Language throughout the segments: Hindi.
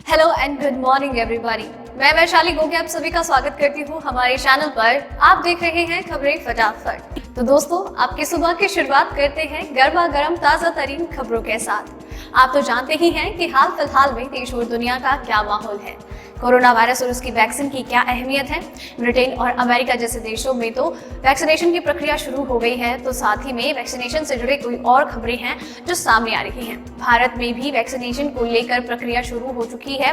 Hello and good morning everybody. मैं वैशाली गोगे आप सभी का स्वागत करती हूँ हमारे चैनल पर। आप देख रहे हैं खबरें फटाफट। तो दोस्तों, आपकी सुबह की शुरुआत करते हैं गर्मा गर्म ताजा तरीन खबरों के साथ। आप तो जानते ही हैं कि हाल फिलहाल में देश और दुनिया का क्या माहौल है, कोरोना वायरस और उसकी वैक्सीन की क्या अहमियत है। ब्रिटेन और अमेरिका जैसे देशों में तो वैक्सीनेशन की प्रक्रिया शुरू हो गई है, तो साथ ही में वैक्सीनेशन से जुड़े कोई और खबरें हैं जो सामने आ रही हैं। भारत में भी वैक्सीनेशन को लेकर प्रक्रिया शुरू हो चुकी है,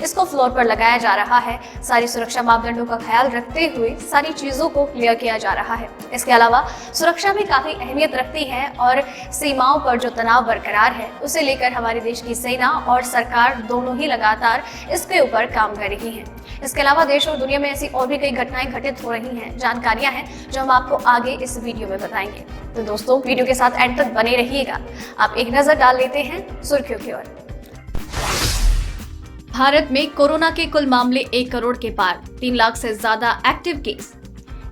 इसको फ्लोर पर लगाया जा रहा है। सारी सुरक्षा मापदंडों का ख्याल रखते हुए सारी चीजों को क्लियर किया जा रहा है। इसके अलावा सुरक्षा भी काफी अहमियत रखती है और सीमाओं पर जो तनाव बरकरार है उसे लेकर हमारे देश की सेना और सरकार दोनों ही लगातार इसके ऊपर काम कर रही हैं। इसके अलावा देश और दुनिया में ऐसी और भी कई घटनाएं घटित हो रही हैं, जानकारियां हैं जो हम आपको आगे इस वीडियो में बताएंगे। तो दोस्तों, वीडियो के साथ एंड तक बने रहिएगा। आप एक नजर डाल लेते हैं सुर्खियों की ओर। भारत में कोरोना के कुल मामले 1 करोड़ के पार, 3 लाख से ज्यादा एक्टिव केस।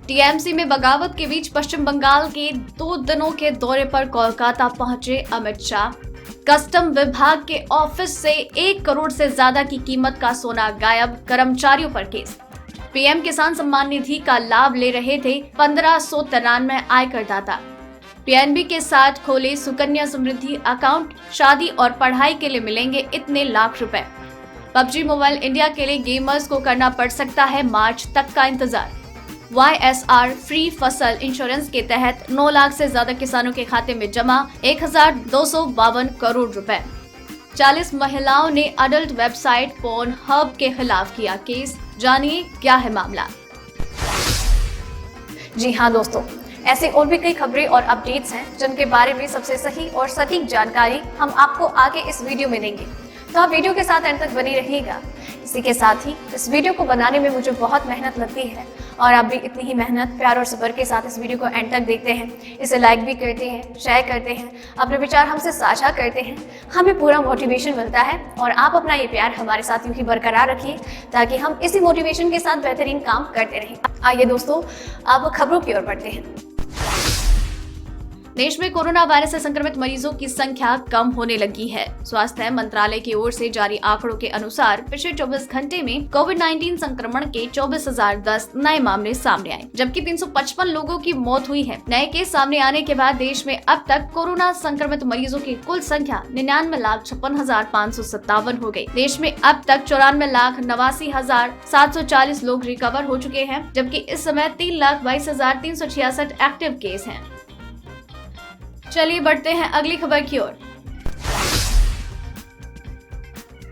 टीएमसी में बगावत के बीच पश्चिम बंगाल के 2 दिनों के दौरे पर कोलकाता पहुंचे अमित शाह। कस्टम विभाग के ऑफिस से 1 करोड़ से ज्यादा की कीमत का सोना गायब, कर्मचारियों पर केस। पीएम किसान सम्मान निधि का लाभ ले रहे थे 1593 आयकर दाता। पीएनबी के साथ खोले सुकन्या समृद्धि अकाउंट, शादी और पढ़ाई के लिए मिलेंगे इतने लाख रुपए। पबजी मोबाइल इंडिया के लिए गेमर्स को करना पड़ सकता है मार्च तक का इंतजार। YSR फ्री फसल इंश्योरेंस के तहत 9 लाख से ज्यादा किसानों के खाते में जमा 1252 करोड़ रुपए। 40 महिलाओं ने अडल्ट वेबसाइट पोर्न हब के खिलाफ किया केस, जानिए क्या है मामला। जी हाँ दोस्तों, ऐसी और भी कई खबरें और अपडेट्स हैं जिनके बारे में सबसे सही और सटीक जानकारी हम आपको आगे इस वीडियो में देंगे, तो आप वीडियो के साथ एंड तक बनी रहिएगा। इसी के साथ ही इस वीडियो को बनाने में मुझे बहुत मेहनत लगती है और आप भी इतनी ही मेहनत, प्यार और सब्र के साथ इस वीडियो को एंड तक देखते हैं, इसे लाइक भी करते हैं, शेयर करते हैं, अपने विचार हमसे साझा करते हैं। हमें पूरा मोटिवेशन मिलता है और आप अपना ये प्यार हमारे साथ यूं ही बरकरार रखिए ताकि हम इसी मोटिवेशन के साथ बेहतरीन काम करते रहें। आइए दोस्तों, अब खबरों की ओर बढ़ते हैं। देश में कोरोना वायरस से संक्रमित मरीजों की संख्या कम होने लगी है। स्वास्थ्य मंत्रालय की ओर से जारी आंकड़ों के अनुसार पिछले 24 घंटे में कोविड-19 संक्रमण के 24,010 नए मामले सामने आए, जबकि 355 लोगों की मौत हुई है। नए केस सामने आने के बाद देश में अब तक कोरोना संक्रमित मरीजों की कुल संख्या 99,56,557 हो गई। देश में अब तक 94,89,740 लोग रिकवर हो चुके हैं, जबकि इस समय 3,22,366 एक्टिव केस हैं। चलिए बढ़ते हैं अगली खबर की ओर।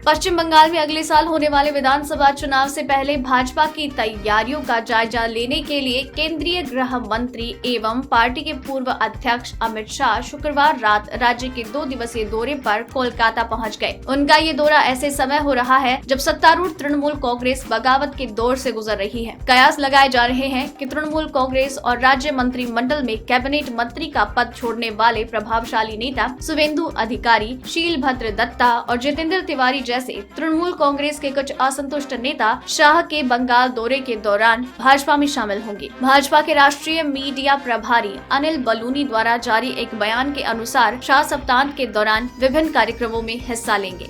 पश्चिम बंगाल में अगले साल होने वाले विधानसभा चुनाव से पहले भाजपा की तैयारियों का जायजा लेने के लिए केंद्रीय गृह मंत्री एवं पार्टी के पूर्व अध्यक्ष अमित शाह शुक्रवार रात राज्य के 2 दिवसीय दौरे पर कोलकाता पहुंच गए। उनका ये दौरा ऐसे समय हो रहा है जब सत्तारूढ़ तृणमूल कांग्रेस बगावत के दौर से गुजर रही है। कयास लगाए जा रहे हैं कि तृणमूल कांग्रेस और राज्य मंत्रिमंडल में कैबिनेट मंत्री का पद छोड़ने वाले प्रभावशाली नेता शुवेंदु अधिकारी, शीलभद्र दत्ता और जितेंद्र तिवारी जैसे तृणमूल कांग्रेस के कुछ असंतुष्ट नेता शाह के बंगाल दौरे के दौरान भाजपा में शामिल होंगे। भाजपा के राष्ट्रीय मीडिया प्रभारी अनिल बलूनी द्वारा जारी एक बयान के अनुसार शाह सप्ताह के दौरान विभिन्न कार्यक्रमों में हिस्सा लेंगे।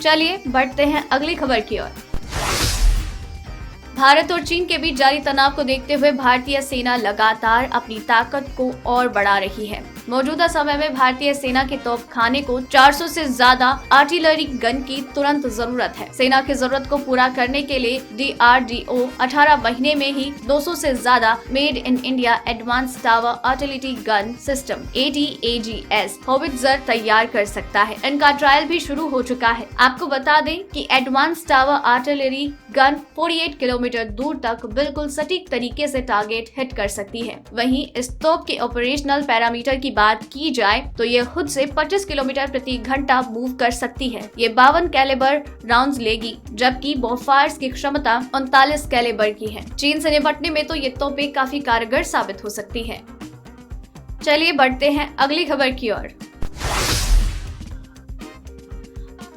चलिए बढ़ते हैं अगली खबर की ओर। भारत और चीन के बीच जारी तनाव को देखते हुए भारतीय सेना लगातार अपनी ताकत को और बढ़ा रही है। मौजूदा समय में भारतीय सेना के तोपखाने को 400 से ज्यादा आर्टिलरी गन की तुरंत जरूरत है। सेना की जरूरत को पूरा करने के लिए DRDO 18 महीने में ही 200 से ज्यादा made in India advance tower artillery gun system ATAGS howitzer तैयार कर सकता है। इनका ट्रायल भी शुरू हो चुका है। आपको बता दें कि advance tower artillery gun 48 kilometre दूर तक बिल्कुल सटीक तरीके से टारगेट हिट कर सकती है। वहीं इस तोप के ऑपरेशनल पैरामीटर की बात की जाए तो ये खुद से 25 किलोमीटर प्रति घंटा मूव कर सकती है। ये 52 कैलिबर राउंड्स लेगी, जबकि बोफार्स की क्षमता 39 कैलिबर की है। चीन से निपटने में तो ये तोपें काफी कारगर साबित हो सकती है। चलिए बढ़ते हैं अगली खबर की ओर।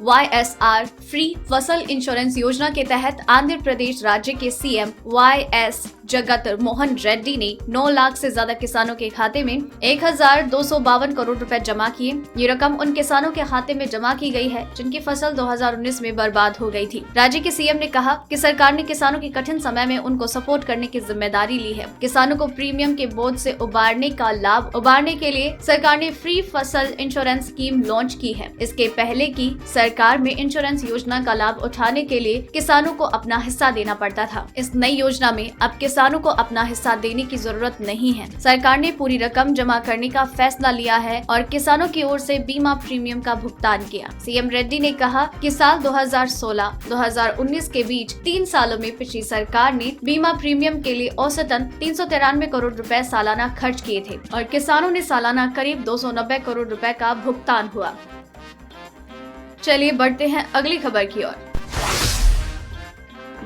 YSR फ्री फसल इंश्योरेंस योजना के तहत आंध्र प्रदेश राज्य के सीएम YS जगत मोहन रेड्डी ने 9 लाख से ज्यादा किसानों के खाते में 1252 करोड़ रुपए जमा किए। ये रकम उन किसानों के खाते में जमा की गई है जिनकी फसल 2019 में बर्बाद हो गई थी। राज्य के सीएम ने कहा कि सरकार ने किसानों के कठिन समय में उनको सपोर्ट करने की जिम्मेदारी ली है। किसानों को प्रीमियम के बोझ से उबारने के लिए सरकार ने फ्री फसल इंश्योरेंस स्कीम लॉन्च की है। इसके पहले की सरकार में इंश्योरेंस योजना का लाभ उठाने के लिए किसानों को अपना हिस्सा देना पड़ता था। इस नई योजना में अब किसानों को अपना हिस्सा देने की जरूरत नहीं है। सरकार ने पूरी रकम जमा करने का फैसला लिया है और किसानों की ओर से बीमा प्रीमियम का भुगतान किया। सीएम रेड्डी ने कहा कि साल 2016-2019 के बीच 3 सालों में पिछली सरकार ने बीमा प्रीमियम के लिए औसतन 393 करोड़ रुपए सालाना खर्च किए थे और किसानों ने सालाना करीब 290 करोड़ रुपए का भुगतान हुआ। चलिए बढ़ते हैं अगली खबर की ओर।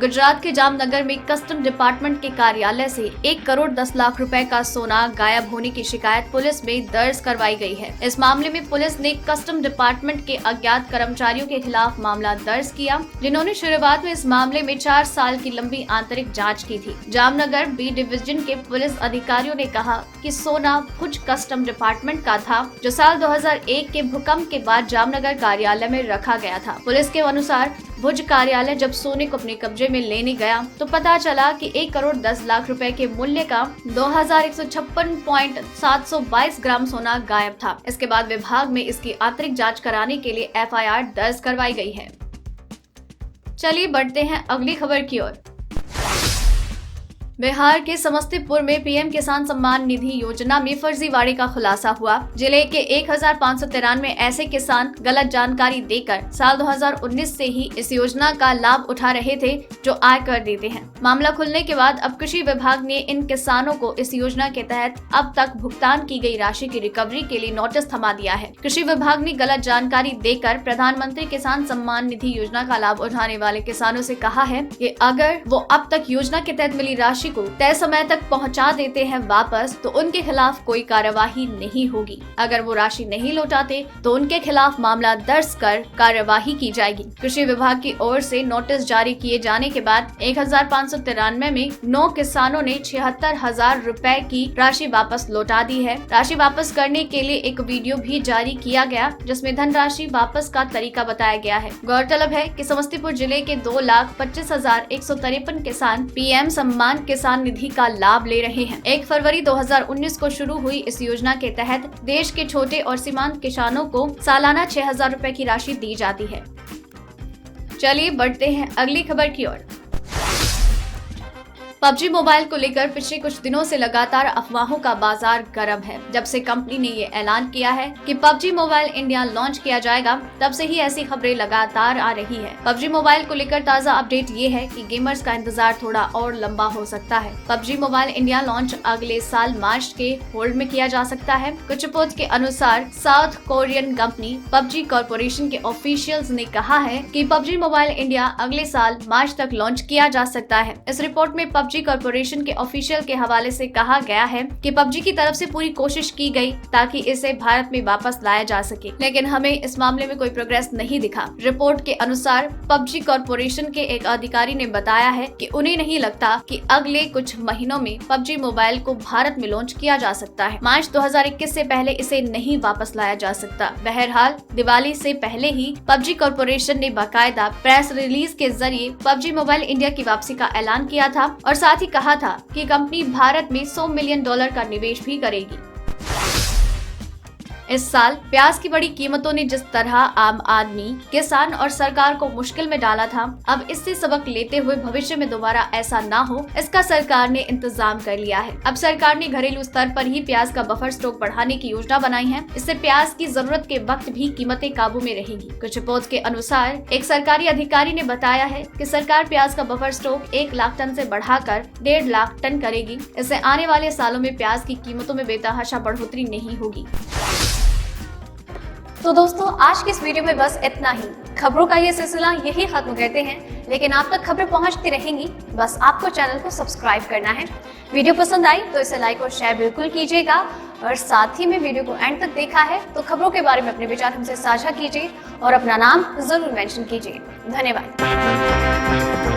गुजरात के जामनगर में कस्टम डिपार्टमेंट के कार्यालय से 1 करोड़ 10 लाख रुपए का सोना गायब होने की शिकायत पुलिस में दर्ज करवाई गई है। इस मामले में पुलिस ने कस्टम डिपार्टमेंट के अज्ञात कर्मचारियों के खिलाफ मामला दर्ज किया, जिन्होंने शुरुआत में इस मामले में 4 साल की लंबी आंतरिक जांच की थी। जामनगर बी डिवीजन के पुलिस अधिकारियों ने कहा कि सोना भुज कस्टम डिपार्टमेंट का था, जो साल 2001 के भूकंप के बाद जामनगर कार्यालय में रखा गया था। पुलिस के अनुसार भुज कार्यालय जब सोने को अपने कब्जे में लेने गया तो पता चला कि 1 करोड़ 10 लाख रुपए के मूल्य का 2156.722 ग्राम सोना गायब था। इसके बाद विभाग में इसकी आंतरिक जांच कराने के लिए FIR दर्ज करवाई गई है। चलिए बढ़ते हैं अगली खबर की ओर। बिहार के समस्तीपुर में पीएम किसान सम्मान निधि योजना में फर्जीवाड़े का खुलासा हुआ। जिले के 1593 ऐसे किसान गलत जानकारी देकर साल 2019 से ही इस योजना का लाभ उठा रहे थे, जो आयकर देते हैं। मामला खुलने के बाद अब कृषि विभाग ने इन किसानों को इस योजना के तहत अब तक भुगतान की गई राशि की रिकवरी के लिए नोटिस थमा दिया है। कृषि विभाग ने गलत जानकारी देकर प्रधानमंत्री किसान सम्मान निधि योजना का लाभ उठाने वाले किसानों से कहा है कि अगर वो अब तक योजना के तहत मिली राशि को तय समय तक पहुंचा देते हैं वापस, तो उनके खिलाफ कोई कार्यवाही नहीं होगी। अगर वो राशि नहीं लौटाते तो उनके खिलाफ मामला दर्ज कर कार्यवाही की जाएगी। कृषि विभाग की ओर से नोटिस जारी किए जाने के बाद 1593 में 9 किसानों ने 76,000 रुपए की राशि वापस लौटा दी है। राशि वापस करने के लिए एक वीडियो भी जारी किया गया, जिसमें धनराशि वापस का तरीका बताया गया है। गौरतलब है कि समस्तीपुर जिले के 2,25,153 किसान पीएम सम्मान किसान निधि का लाभ ले रहे हैं। 1 फरवरी 2019 को शुरू हुई इस योजना के तहत देश के छोटे और सीमांत किसानों को सालाना 6,000 रुपए की राशि दी जाती है। चलिए बढ़ते हैं अगली खबर की ओर। PUBG मोबाइल को लेकर पिछले कुछ दिनों से लगातार अफवाहों का बाजार गर्म है। जब से कंपनी ने ये ऐलान किया है कि PUBG मोबाइल इंडिया लॉन्च किया जाएगा, तब से ही ऐसी खबरें लगातार आ रही है। PUBG मोबाइल को लेकर ताज़ा अपडेट ये है कि गेमर्स का इंतजार थोड़ा और लंबा हो सकता है। PUBG मोबाइल इंडिया लॉन्च अगले साल मार्च के होल्ड में किया जा सकता है। कुछ रिपोर्ट के अनुसार south Korean company PUBG corporation के ऑफिशियल्स ने कहा है कि PUBG मोबाइल इंडिया अगले साल मार्च तक लॉन्च किया जा सकता है। इस रिपोर्ट में PUBG कॉर्पोरेशन के ऑफिशियल के हवाले से कहा गया है कि PUBG की तरफ से पूरी कोशिश की गई ताकि इसे भारत में वापस लाया जा सके, लेकिन हमें इस मामले में कोई प्रोग्रेस नहीं दिखा। रिपोर्ट के अनुसार PUBG कॉर्पोरेशन के एक अधिकारी ने बताया है कि उन्हें नहीं लगता कि अगले कुछ महीनों में PUBG मोबाइल को भारत में लॉन्च किया जा सकता है। मार्च 2021 से पहले इसे नहीं वापस लाया जा सकता। बहरहाल दिवाली से पहले ही PUBG कॉर्पोरेशन ने बाकायदा प्रेस रिलीज के जरिए PUBG मोबाइल इंडिया की वापसी का ऐलान किया था और साथ ही कहा था कि कंपनी भारत में $100 मिलियन का निवेश भी करेगी। इस साल प्याज की बड़ी कीमतों ने जिस तरह आम आदमी, किसान और सरकार को मुश्किल में डाला था, अब इससे सबक लेते हुए भविष्य में दोबारा ऐसा ना हो, इसका सरकार ने इंतजाम कर लिया है। अब सरकार ने घरेलू स्तर पर ही प्याज का बफर स्टॉक बढ़ाने की योजना बनाई है। इससे प्याज की जरूरत के वक्त भी कीमतें काबू में रहेंगी। कुछ रिपोर्ट के अनुसार एक सरकारी अधिकारी ने बताया है कि सरकार प्याज का बफर स्टॉक 1 लाख टन से बढ़ाकर 1.5 लाख टन करेगी। इससे आने वाले सालों में प्याज की कीमतों में बेतहाशा बढ़ोतरी नहीं होगी। तो दोस्तों, आज की इस वीडियो में बस इतना ही। खबरों का ये सिलसिला यही खत्म करते हैं, लेकिन आप तक खबरें पहुंचती रहेंगी। बस आपको चैनल को सब्सक्राइब करना है। वीडियो पसंद आई तो इसे लाइक और शेयर बिल्कुल कीजिएगा और साथ ही में वीडियो को एंड तक देखा है तो खबरों के बारे में अपने विचार हमसे साझा कीजिए और अपना नाम जरूर मेंशन कीजिए। धन्यवाद।